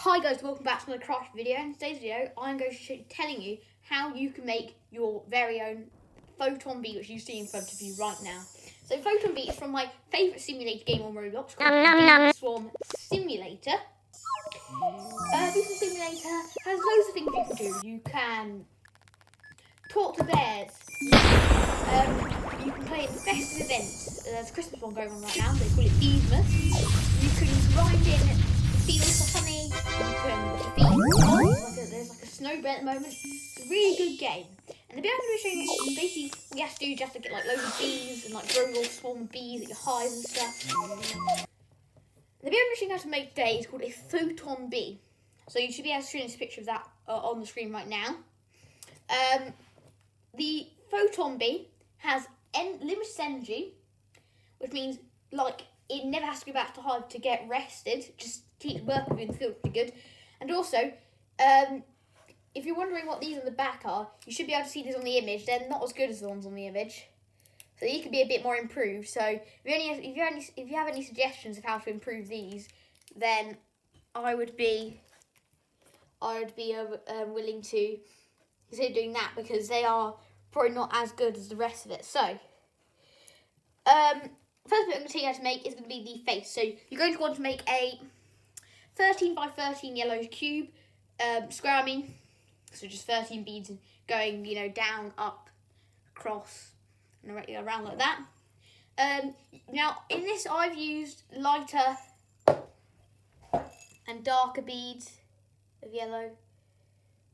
Hi guys, welcome back to another craft video. In today's video, I'm going to be telling you how you can make your very own photon bead, which you see in front of you right now. So photon bead is from my favourite simulator game on Roblox called Bead Swam Simulator. This simulator has loads of things you can do. You can talk to bears. You can play at festive events. There's a Christmas one going on right now. They call it Beadmas. You can grind in fields for honey. You can defeat there's like a snowbird at the moment. It's a really good game. And the bit I'm going to be showing you, basically, what you have to do, you just have to get like loads of bees and like grow your swarm of bees at your hives and stuff. The bit I'm going to show you how to make today is called a photon bee. So you should be able to see this picture of that on the screen right now. The photon bee has limited energy, which means like it never has to go back to hive to get rested. Just keeps working in the field pretty good. And also, if you're wondering what these on the back are, you should be able to see these on the image. They're not as good as the ones on the image, so these could be a bit more improved. So if you have any suggestions of how to improve these, then I would be willing to consider doing that, because they are probably not as good as the rest of it. So, first bit I'm going to tell you how to make is going to be the face. So you're going to want to make a 13 by 13 yellow cube, square, I mean. So just 13 beads going, down, up, across, and around like that. Now, in this I've used lighter and darker beads of yellow.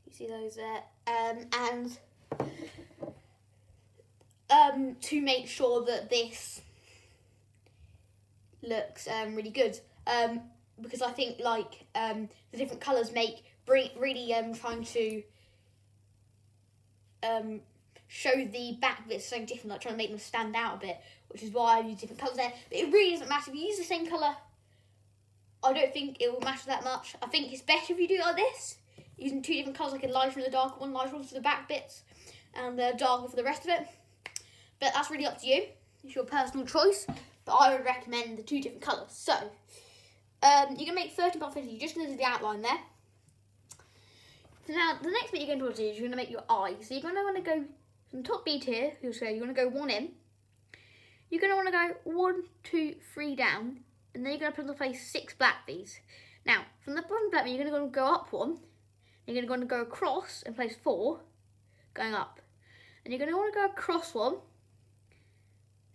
You see those there? And to make sure that this looks really good. Because I think the different colours really trying to show the back bits so different, like trying to make them stand out a bit, which is why I use different colours there. But it really doesn't matter if you use the same colour. I don't think it will matter that much. I think it's better if you do it like this, using two different colours, like a lighter and a darker one. Lighter ones for the back bits and darker for the rest of it. But that's really up to you. It's your personal choice. But I would recommend the two different colours. So, you're going to make 13 by 15. You're just going to do the outline there. So now, the next bit you're going to want to do is you're going to make your eye. So you're going to want to go from the top bead here. You're going to go one in. You're going to want to go 1, 2, 3 down. And then you're going to put in place 6 black beads. Now, from the bottom black bead, you're going to go up 1. You're going to go across and place 4, going up. And you're going to want to go across 1.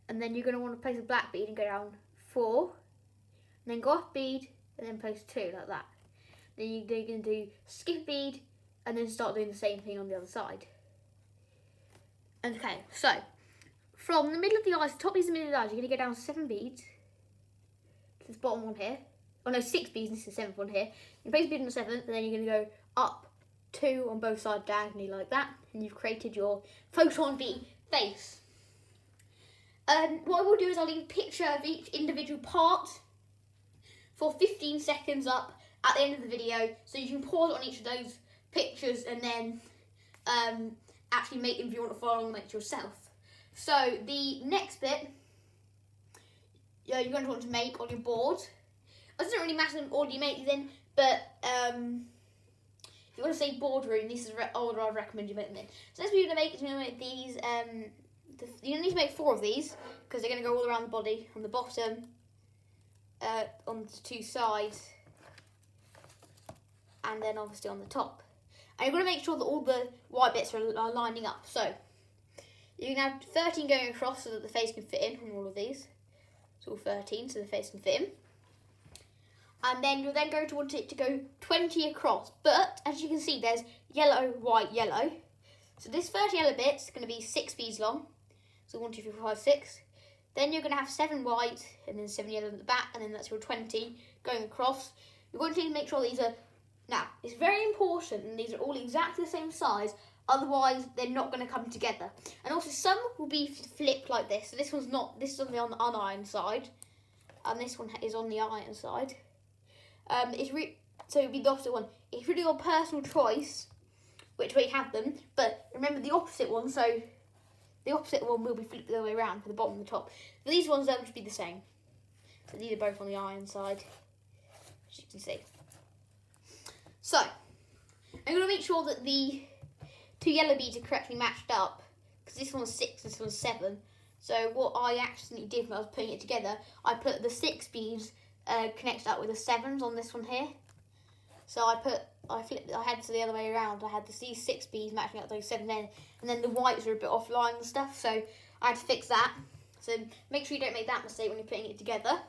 And then you're going to want to place a black bead and go down 4. And then go up bead and then place 2, like that. Then you're going to do skip bead and then start doing the same thing on the other side. Okay, so from the middle of the eyes, the top beads in the middle of the eyes, you're going to go down 7 beads to this bottom one here. Oh no, 6 beads, and this is the 7th one here. You place a bead on the 7th, and then you're going to go up 2 on both sides diagonally like that, and you've created your photon bee face. What I will do is I'll leave a picture of each individual part for 15 seconds up at the end of the video, so you can pause on each of those pictures and then actually make them if you want to follow along and make it yourself. So the next bit you're going to want to make on your board. It doesn't really matter what order you make these in, but if you want to say boardroom, this is the order I recommend you make them in. So next what you're going to make is you're going to make these. You need to make 4 of these because they're going to go all around the body, on the bottom, on the 2 sides, and then obviously on the top. And you're going to make sure that all the white bits are lining up. So you can have 13 going across so that the face can fit in on all of these. It's all 13 so the face can fit in. And then you're then going to want it to go 20 across. But as you can see, there's yellow, white, yellow. So this first yellow bit's going to be 6 beads long. So 1, 2, 3, 4, 5, 6. Then you're going to have 7 white and then 7 yellow at the back, and then that's your 20 going across. You're going to need to make sure these are. Now, it's very important, and these are all exactly the same size. Otherwise, they're not going to come together. And also, some will be flipped like this. So this one's not. This is on the uniron side, and this one is on the iron side. So it'll be the opposite one. It's really your personal choice which way you have them, but remember the opposite one. So the opposite one will be flipped the other way around for the bottom and the top. But these ones will just be the same. So these are both on the iron side, as you can see. So, I'm going to make sure that the 2 yellow beads are correctly matched up, because this one's 6, this one's 7. So what I accidentally did when I was putting it together, I put the 6 beads connected up with the 7s on this one here. So I had it the other way around. I had these 6 beads matching up those 7 ends, and then the whites were a bit offline and stuff, so I had to fix that. So make sure you don't make that mistake when you're putting it together.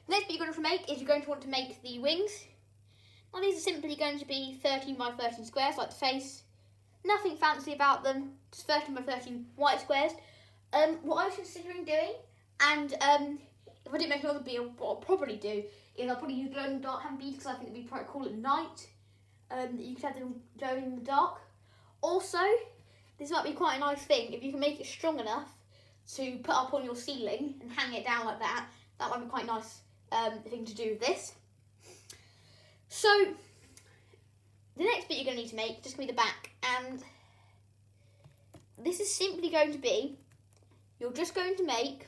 The next bit you're going to make is you're going to want to make the wings. Now these are simply going to be 13 by 13 squares, like the face. Nothing fancy about them, just 13 by 13 white squares. What I was considering doing, and if I didn't make another bead, what I'll probably do is I'll probably use glow in the dark hand beads, because I think it'd be quite cool at night. You could have them glowing in the dark. Also, this might be quite a nice thing if you can make it strong enough to put up on your ceiling and hang it down like that. That might be quite a nice thing to do with this. So the next bit you're going to need to make is just going to be the back, and this is simply going to be, you're just going to make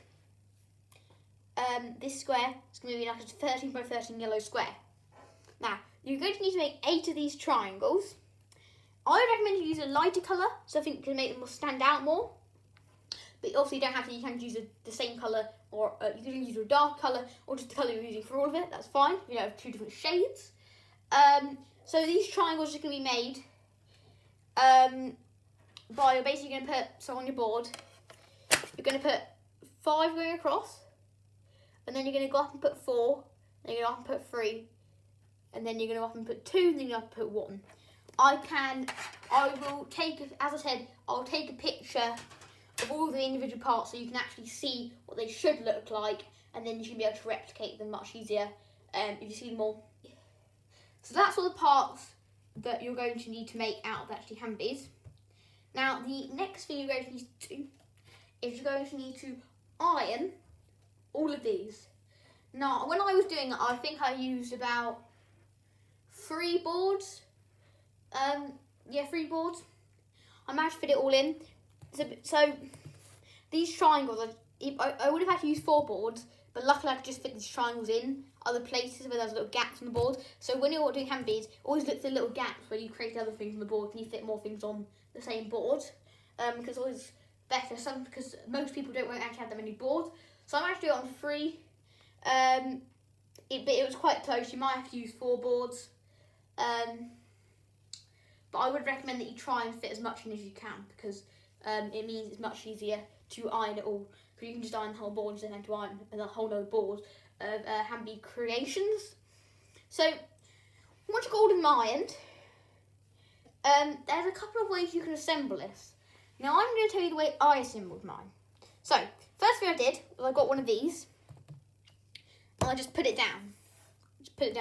this square. It's going to be like a 13 by 13 yellow square. Now, you're going to need to make 8 of these triangles. I would recommend you use a lighter colour, so I think it can make them stand out more. But also you don't have to, you can use the same colour, or you can use a dark colour, or just the colour you're using for all of it, that's fine. You don't have 2 different shades. So these triangles are going to be made by, you're basically going to put, so on your board, you're going to put 5 going across, and then you're going to go up and put 4, then you're going to go up and put 3, and then you're going to go up and put 2, and then you're going to put 1. I will take, as I said, I'll take a picture of all the individual parts so you can actually see what they should look like, and then you should be able to replicate them much easier if you see them all. So that's all the parts that you're going to need to make out of actually hand beads. Now the next thing you're going to need to do is you're going to need to iron all of these. Now when I was doing it, I think I used about 3 boards. 3 boards. I managed to fit it all in. So these triangles, I would have had to use 4 boards, but luckily I could just fit these triangles in other places where there's little gaps on the board. So when you're doing hand beads, always look for little gaps where you create other things on the board and you fit more things on the same board. Because it's always better, because most people won't actually have that many boards. So I managed to do it on 3. But it was quite close. You might have to use 4 boards. But I would recommend that you try and fit as much in as you can, because it means it's much easier to iron it all. Because you can just iron the whole board instead of having to iron a whole other board of hand bead creations. So once you've got all of them ironed, there's a couple of ways you can assemble this. Now I'm going to tell you the way I assembled mine. So first thing I did was I got one of these, and I just put it down. And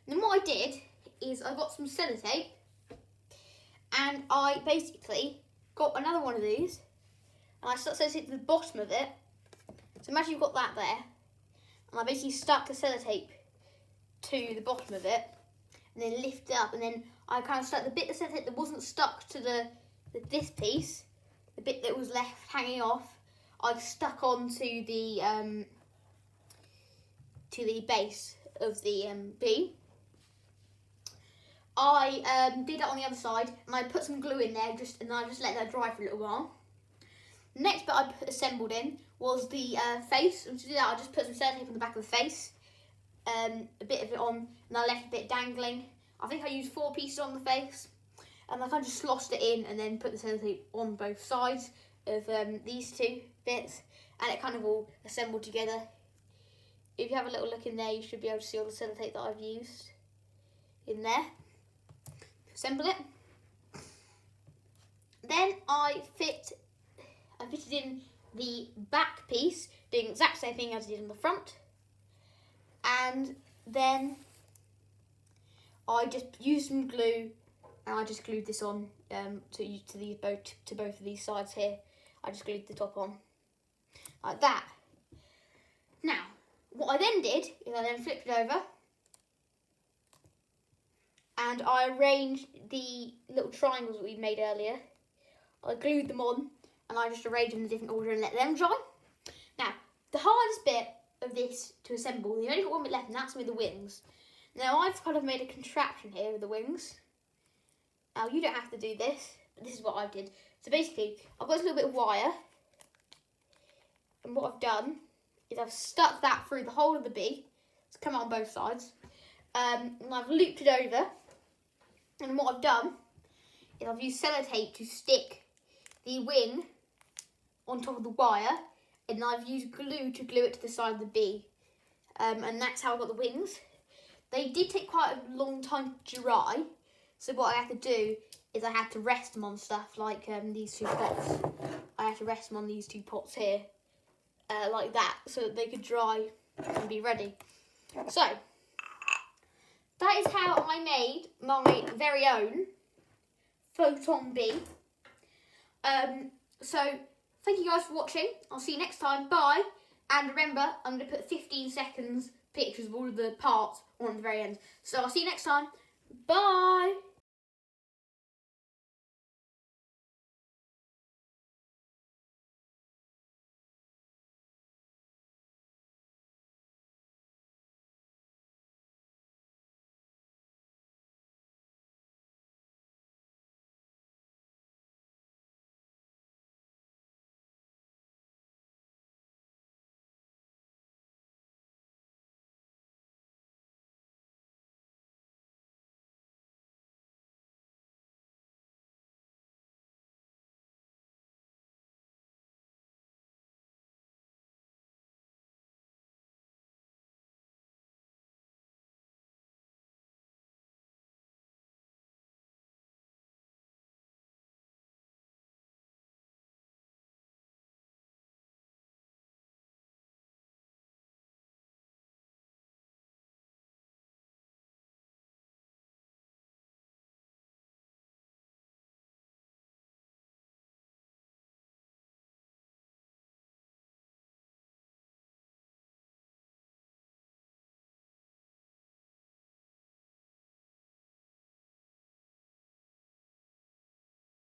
then what I did is I got some sellotape, and I basically got another one of these, and I stuck sellotape to the bottom of it. So imagine you've got that there, and I basically stuck the sellotape to the bottom of it, and then lift it up, and then I kind of stuck the bit of sellotape that wasn't stuck to this piece, the bit that was left hanging off, I stuck onto the base of the bead. I did that on the other side, and I put some glue in there, and I just let that dry for a little while. The next bit I assembled in was the face, and to do that I just put some sellotape on the back of the face, a bit of it on, and I left a bit dangling. I think I used 4 pieces on the face, and I kind of just sloshed it in, and then put the sellotape on both sides of these 2 bits, and it kind of all assembled together. If you have a little look in there, you should be able to see all the sellotape that I've used in there. Assemble it. Then I fitted in the back piece, doing the exact same thing as I did on the front. And then I just used some glue, and I just glued this on to both of these sides here. I just glued the top on like that. Now, what I then did is I then flipped it over, and I arranged the little triangles that we made earlier. I glued them on, and I just arranged them in a different order and let them dry. Now, the hardest bit of this to assemble, the only one bit left, and that's with the wings. Now I've kind of made a contraption here with the wings. Now you don't have to do this, but this is what I did. So basically, I've got this little bit of wire, and what I've done is I've stuck that through the whole of the bee. It's come out on both sides, and I've looped it over. And what I've done is I've used sellotape to stick the wing on top of the wire, and I've used glue to glue it to the side of the bee. And that's how I got the wings. They did take quite a long time to dry, so what I had to do is I had to rest them on stuff like these two pots. I had to rest them on these two pots here, like that, so that they could dry and be ready. So, that is how I made my very own photon bee. So, thank you guys for watching. I'll see you next time. Bye. And remember, I'm going to put 15 seconds pictures of all of the parts on the very end. So, I'll see you next time. Bye.